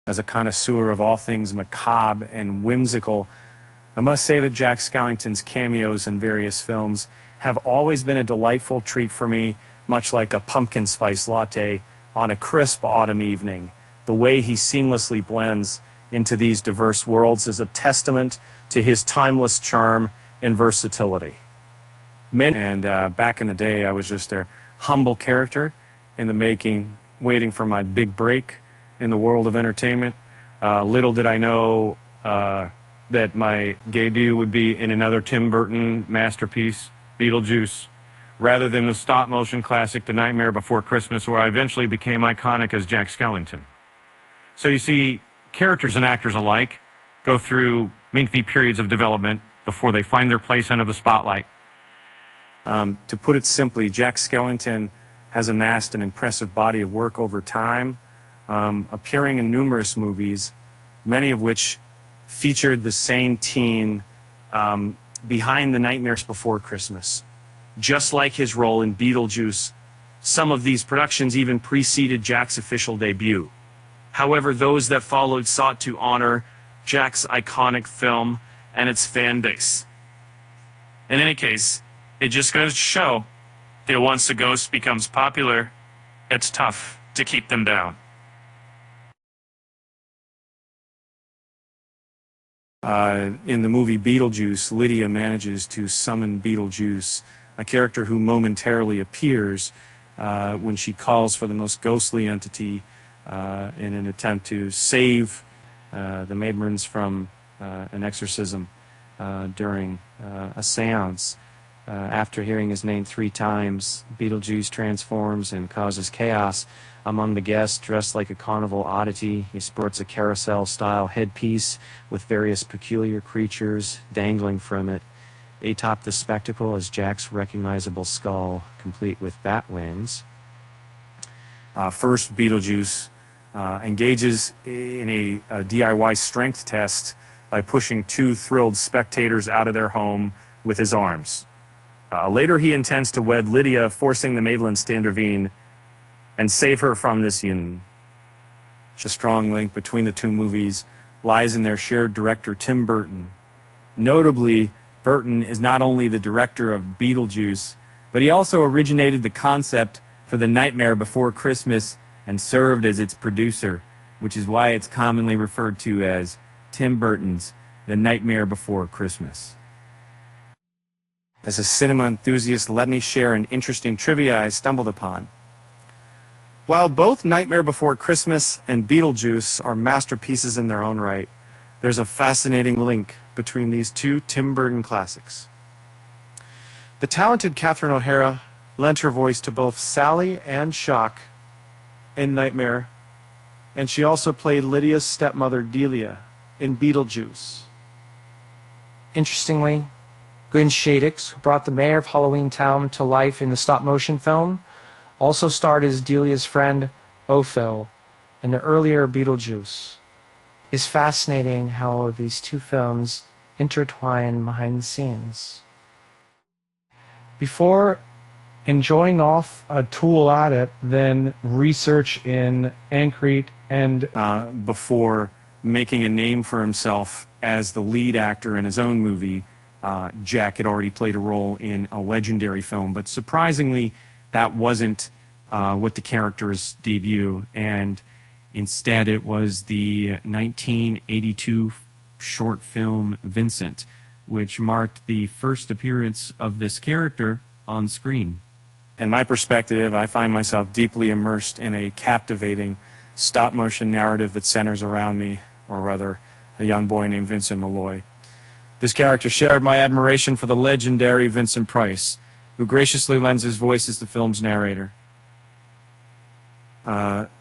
As a connoisseur of all things macabre and whimsical, I must say that Jack Skellington's cameos in various films have always been a delightful treat for me, much like a pumpkin spice latte on a crisp autumn evening. The way he seamlessly blends into these diverse worlds is a testament to his timeless charm and versatility. Back in the day, I was just a humble character in the making, waiting for my big break in the world of entertainment. Little did I know that my debut would be in another Tim Burton masterpiece, Beetlejuice, rather than the stop-motion classic The Nightmare Before Christmas, where I eventually became iconic as Jack Skellington. So you see, characters and actors alike go through lengthy periods of development before they find their place under the spotlight. To put it simply, Jack Skellington has amassed an impressive body of work over time, appearing in numerous movies, many of which featured the same teen behind The Nightmares Before Christmas. Just like his role in Beetlejuice, some of these productions even preceded Jack's official debut. However, those that followed sought to honor Jack's iconic film and its fan base. In any case, it just goes to show that once a ghost becomes popular, it's tough to keep them down. In the movie Beetlejuice, Lydia manages to summon Beetlejuice, a character who momentarily appears when she calls for the most ghostly entity in an attempt to save the Maidens from an exorcism during a seance. After hearing his name 3 times, Beetlejuice transforms and causes chaos among the guests. Dressed like a carnival oddity, he sports a carousel-style headpiece with various peculiar creatures dangling from it. Atop the spectacle is Jack's recognizable skull, complete with bat wings. First, Beetlejuice engages in a DIY strength test by pushing 2 thrilled spectators out of their home with his arms. Later, he intends to wed Lydia, forcing the Maidens to intervene and save her from this union. A strong link between the 2 movies lies in their shared director, Tim Burton. Notably, Burton is not only the director of Beetlejuice, but he also originated the concept for The Nightmare Before Christmas and served as its producer, which is why it's commonly referred to as Tim Burton's The Nightmare Before Christmas. As a cinema enthusiast, let me share an interesting trivia I stumbled upon. While both Nightmare Before Christmas and Beetlejuice are masterpieces in their own right, there's a fascinating link between these 2 Tim Burton classics. The talented Catherine O'Hara lent her voice to both Sally and Shock in Nightmare, and she also played Lydia's stepmother Delia in Beetlejuice. Interestingly, Gwen Shadix, who brought the mayor of Halloween Town to life in the stop-motion film, also starred as Delia's friend, Ophel, in the earlier Beetlejuice. It's fascinating how these 2 films intertwine behind the scenes. Before enjoying off a tool at it, then research in Ancrete and before making a name for himself as the lead actor in his own movie, Jack had already played a role in a legendary film, but surprisingly, that wasn't what the character's debut, and instead it was the 1982 short film Vincent, which marked the first appearance of this character on screen. In my perspective, I find myself deeply immersed in a captivating stop-motion narrative that centers around me, or rather, a young boy named Vincent Malloy. This character shared my admiration for the legendary Vincent Price, who graciously lends his voice as the film's narrator.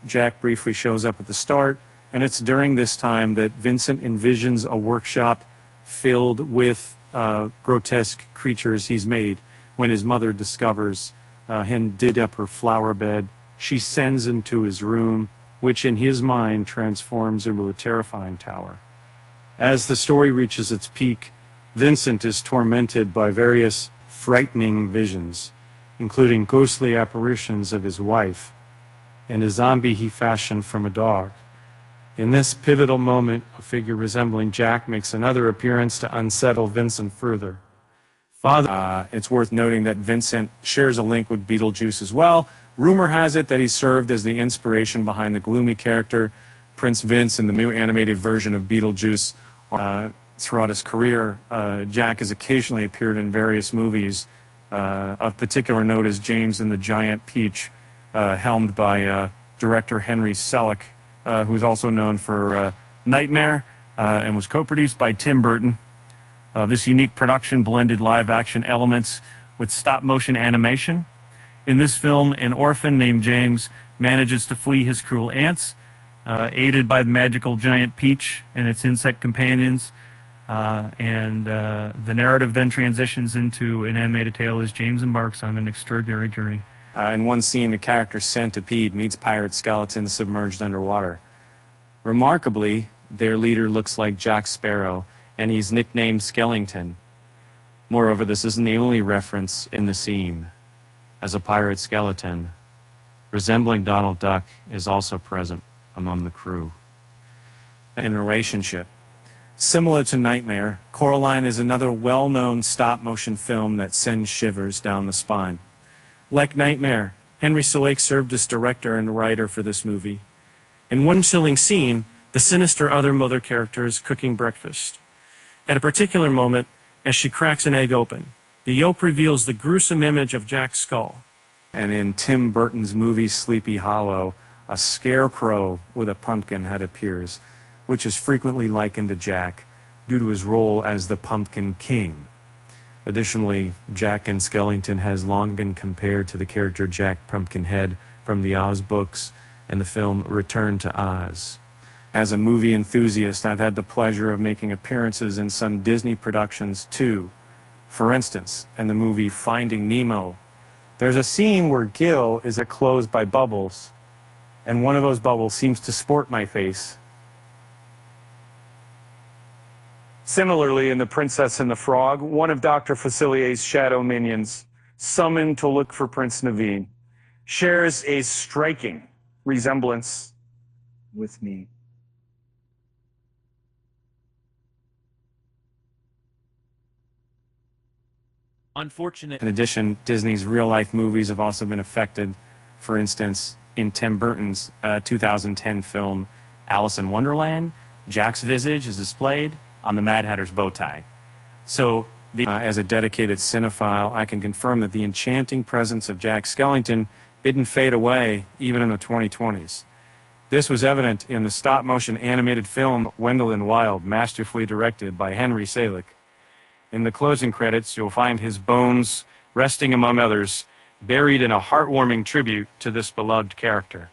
Jack briefly shows up at the start, and it's during this time that Vincent envisions a workshop filled with grotesque creatures he's made. When his mother discovers him dig up her flower bed, she sends him to his room, which in his mind transforms into a terrifying tower. As the story reaches its peak, Vincent is tormented by various frightening visions, including ghostly apparitions of his wife and a zombie he fashioned from a dog. In this pivotal moment, a figure resembling Jack makes another appearance to unsettle Vincent further. It's worth noting that Vincent shares a link with Beetlejuice as well. Rumor has it that he served as the inspiration behind the gloomy character Prince Vince in the new animated version of Beetlejuice. Throughout his career, Jack has occasionally appeared in various movies. Of particular note is James and the Giant Peach, helmed by director Henry Selick, who's also known for Nightmare, and was co-produced by Tim Burton. This unique production blended live-action elements with stop-motion animation. In this film, an orphan named James manages to flee his cruel aunts, aided by the magical giant Peach and its insect companions. The narrative then transitions into an animated tale as James embarks on an extraordinary journey. In one scene, the character Centipede meets pirate skeletons submerged underwater. Remarkably, their leader looks like Jack Sparrow, and he's nicknamed Skellington. Moreover, this isn't the only reference in the scene, as a pirate skeleton, resembling Donald Duck, is also present among the crew. In a relationship. Similar to Nightmare, Coraline is another well-known stop-motion film that sends shivers down the spine. Like Nightmare, Henry Selick served as director and writer for this movie. In one chilling scene, the sinister other mother character is cooking breakfast. At a particular moment, as she cracks an egg open, the yolk reveals the gruesome image of Jack's skull. And in Tim Burton's movie Sleepy Hollow, a scarecrow with a pumpkin head appears, which is frequently likened to Jack due to his role as the Pumpkin King. Additionally, Jack and Skellington has long been compared to the character Jack Pumpkinhead from the Oz books and the film Return to Oz. As a movie enthusiast, I've had the pleasure of making appearances in some Disney productions too. For instance, in the movie Finding Nemo, there's a scene where Gil is enclosed by bubbles, and one of those bubbles seems to sport my face. Similarly, in The Princess and the Frog, one of Dr. Facilier's shadow minions, summoned to look for Prince Naveen, shares a striking resemblance with me. Unfortunate. In addition, Disney's real-life movies have also been affected. For instance, in Tim Burton's 2010 film Alice in Wonderland, Jack's visage is displayed on the Mad Hatter's bow tie. So, as a dedicated cinephile, I can confirm that the enchanting presence of Jack Skellington didn't fade away even in the 2020s. This was evident in the stop-motion animated film Wendell and Wild, masterfully directed by Henry Selick. In the closing credits, you'll find his bones resting, among others, buried in a heartwarming tribute to this beloved character.